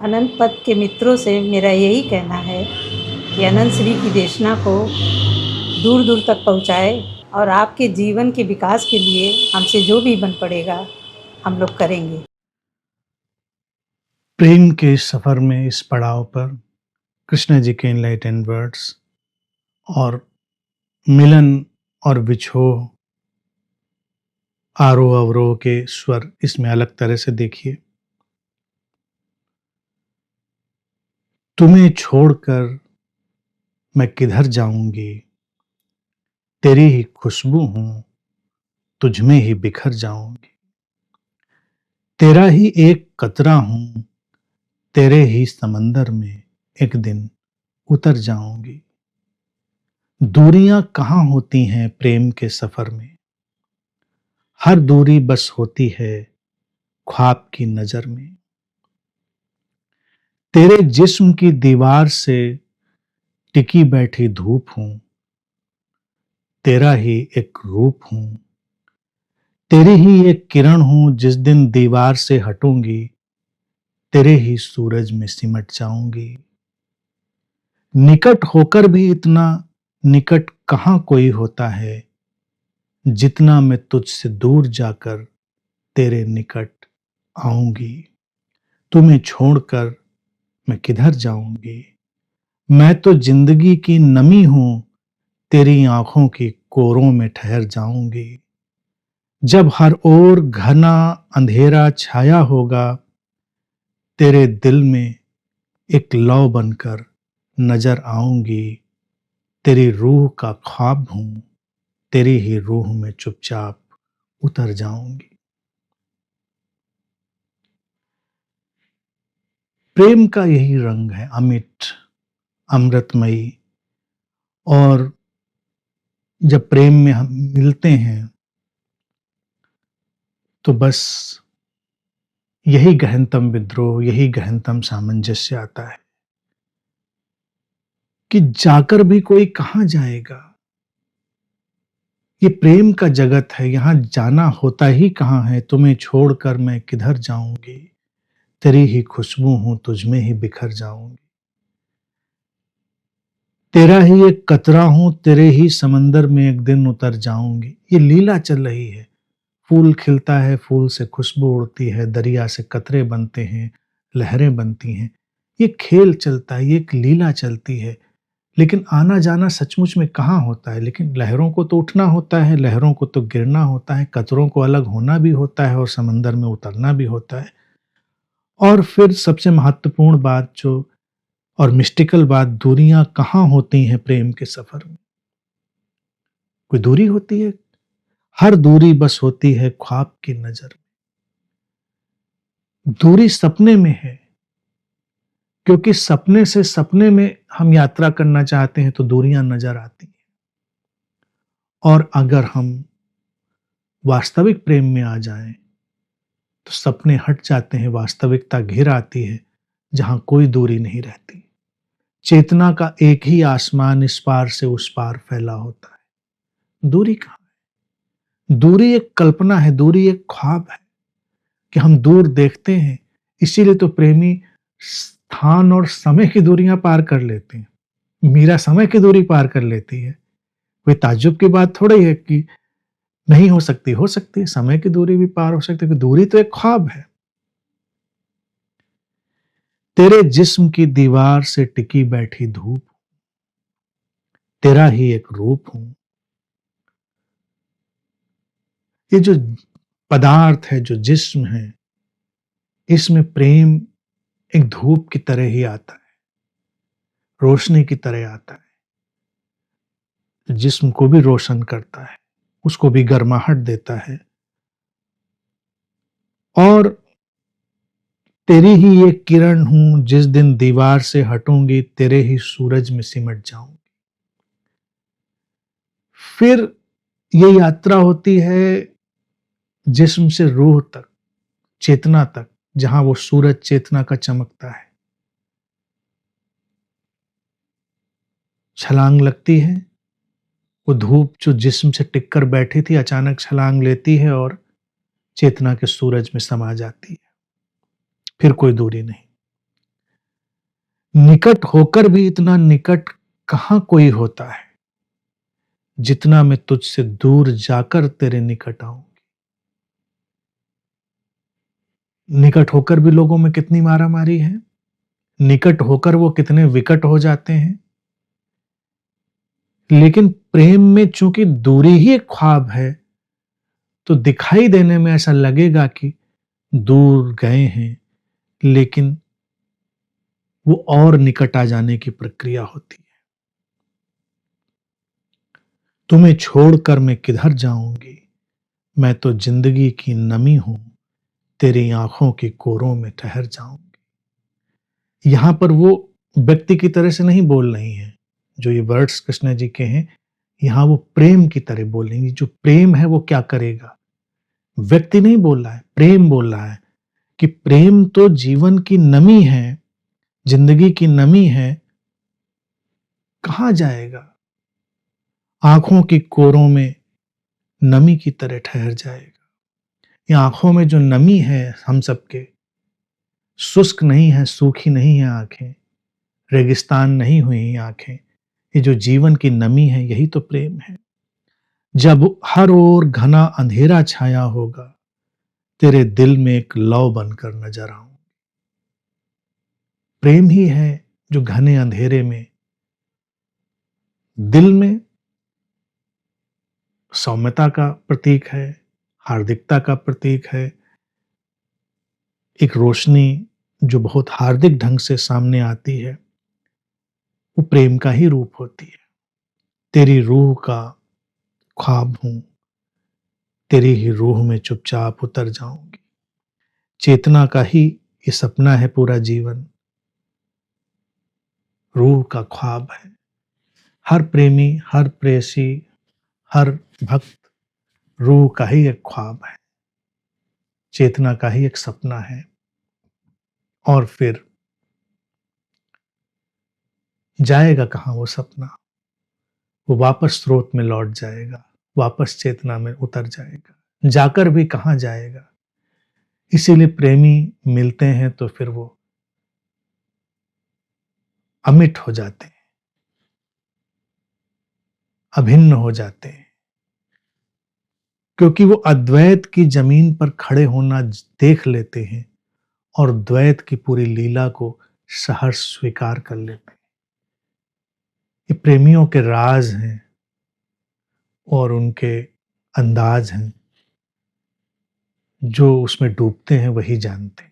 अनंत पथ के मित्रों से मेरा यही कहना है कि अनंत श्री की देशना को दूर दूर तक पहुँचाए और आपके जीवन के विकास के लिए हमसे जो भी बन पड़ेगा हम लोग करेंगे। प्रेम के सफर में इस पड़ाव पर कृष्ण जी के एनलाइटेंड वर्ड्स और मिलन और विछोह, आरोह अवरोह के स्वर इसमें अलग तरह से देखिए। तुम्हें छोड़कर मैं किधर जाऊंगी, तेरी ही खुशबू हूं, तुझमें ही बिखर जाऊंगी। तेरा ही एक कतरा हूं, तेरे ही समंदर में एक दिन उतर जाऊंगी। दूरियां कहाँ होती हैं प्रेम के सफर में, हर दूरी बस होती है ख्वाब की नजर में। तेरे जिस्म की दीवार से टिकी बैठी धूप हूं, तेरा ही एक रूप हूं, तेरी ही एक किरण हूं। जिस दिन दीवार से हटूंगी, तेरे ही सूरज में सिमट जाऊंगी। निकट होकर भी इतना निकट कहां कोई होता है, जितना मैं तुझसे दूर जाकर तेरे निकट आऊंगी। तुम्हें छोड़कर मैं किधर जाऊंगी, मैं तो जिंदगी की नमी हूं, तेरी आंखों की कोरों में ठहर जाऊंगी। जब हर ओर घना अंधेरा छाया होगा, तेरे दिल में एक लौ बनकर नजर आऊंगी। तेरी रूह का ख्वाब हूं, तेरी ही रूह में चुपचाप उतर जाऊंगी। प्रेम का यही रंग है, अमिट, अमृतमयी। और जब प्रेम में हम मिलते हैं तो बस यही गहनतम विद्रोह, यही गहनतम सामंजस्य आता है कि जाकर भी कोई कहां जाएगा। ये प्रेम का जगत है, यहां जाना होता ही कहां है। तुम्हें छोड़कर मैं किधर जाऊंगी, तेरी ही खुशबू हूं, तुझमें ही बिखर जाऊंगी। तेरा ही एक कतरा हूं, तेरे ही समंदर में एक दिन उतर जाऊंगी। ये लीला चल रही है। फूल खिलता है, फूल से खुशबू उड़ती है, दरिया से कतरे बनते हैं, लहरें बनती हैं। ये खेल चलता है, ये एक लीला चलती है। लेकिन आना जाना सचमुच में कहाँ होता है। लेकिन लहरों को तो उठना होता है, लहरों को तो गिरना होता है, कतरों को अलग होना भी होता है और समंदर में उतरना भी होता है। और फिर सबसे महत्वपूर्ण बात जो और मिस्टिकल बात, दूरियां कहाँ होती हैं प्रेम के सफर में। कोई दूरी होती है, हर दूरी बस होती है ख्वाब की नजर में। दूरी सपने में है, क्योंकि सपने से सपने में हम यात्रा करना चाहते हैं तो दूरियां नजर आती हैं। और अगर हम वास्तविक प्रेम में आ जाएं तो सपने हट जाते हैं, वास्तविकता घिर आती है जहां कोई दूरी नहीं रहती। चेतना का एक ही आसमान इस पार से उस पार फैला होता है। दूरी कहां है? दूरी एक कल्पना है, दूरी एक ख्वाब है कि हम दूर देखते हैं। इसीलिए तो प्रेमी स्थान और समय की दूरियां पार कर लेते हैं। मीरा समय की दूरी पार कर लेती है। कोई ताज्जुब की बात थोड़ी है कि नहीं हो सकती है, समय की दूरी भी पार हो सकती है। दूरी तो एक ख्वाब है। तेरे जिस्म की दीवार से टिकी बैठी धूप, तेरा ही एक रूप हूं। ये जो पदार्थ है, जो जिस्म है, इसमें प्रेम एक धूप की तरह ही आता है, रोशनी की तरह आता है। जिस्म को भी रोशन करता है, उसको भी गर्माहट देता है। और तेरी ही एक किरण हूं, जिस दिन दीवार से हटूंगी, तेरे ही सूरज में सिमट जाऊंगी। फिर ये यात्रा होती है जिस्म से रूह तक, चेतना तक, जहां वो सूरज चेतना का चमकता है। छलांग लगती है, वो धूप जो जिस्म से टिककर बैठी थी अचानक छलांग लेती है और चेतना के सूरज में समा जाती है। फिर कोई दूरी नहीं। निकट होकर भी इतना निकट कहां कोई होता है जितना मैं तुझसे दूर जाकर तेरे निकट आऊंगी। निकट होकर भी लोगों में कितनी मारामारी है, निकट होकर वो कितने विकट हो जाते हैं। लेकिन प्रेम में चूंकि दूरी ही एक ख्वाब है, तो दिखाई देने में ऐसा लगेगा कि दूर गए हैं, लेकिन वो और निकट आ जाने की प्रक्रिया होती है। तुम्हें छोड़कर मैं किधर जाऊंगी, मैं तो जिंदगी की नमी हूं, तेरी आंखों की कोरों में ठहर जाऊंगी। यहां पर वो व्यक्ति की तरह से नहीं बोल रही हैं, जो ये वर्ड्स कृष्ण जी के हैं, यहां वो प्रेम की तरह बोल रही हैं। जो प्रेम है वो क्या करेगा, व्यक्ति नहीं बोल रहा है, प्रेम बोल रहा है कि प्रेम तो जीवन की नमी है, जिंदगी की नमी है, कहां जाएगा, आंखों की कोरों में नमी की तरह ठहर जाएगा। ये आंखों में जो नमी है हम सबके, शुष्क नहीं है, सूखी नहीं है आंखें, रेगिस्तान नहीं हुई आंखें। ये जो जीवन की नमी है, यही तो प्रेम है। जब हर ओर घना अंधेरा छाया होगा, तेरे दिल में एक लौ बनकर नजर आऊं। प्रेम ही है जो घने अंधेरे में दिल में सौम्यता का प्रतीक है, हार्दिकता का प्रतीक है, एक रोशनी जो बहुत हार्दिक ढंग से सामने आती है, वो प्रेम का ही रूप होती है। तेरी रूह का ख्वाब हूं, तेरी ही रूह में चुपचाप उतर जाऊंगी। चेतना का ही ये सपना है पूरा जीवन, रूह का ख्वाब है। हर प्रेमी, हर प्रेयसी, हर भक्त रूह का ही एक ख्वाब है, चेतना का ही एक सपना है। और फिर जाएगा कहां वो सपना, वो वापस स्रोत में लौट जाएगा, वापस चेतना में उतर जाएगा, जाकर भी कहां जाएगा। इसीलिए प्रेमी मिलते हैं तो फिर वो अमिट हो जाते हैं, अभिन्न हो जाते हैं, क्योंकि वो अद्वैत की जमीन पर खड़े होना देख लेते हैं और द्वैत की पूरी लीला को सहर्ष स्वीकार कर लेते हैं। ये प्रेमियों के राज हैं और उनके अंदाज हैं, जो उसमें डूबते हैं वही जानते हैं।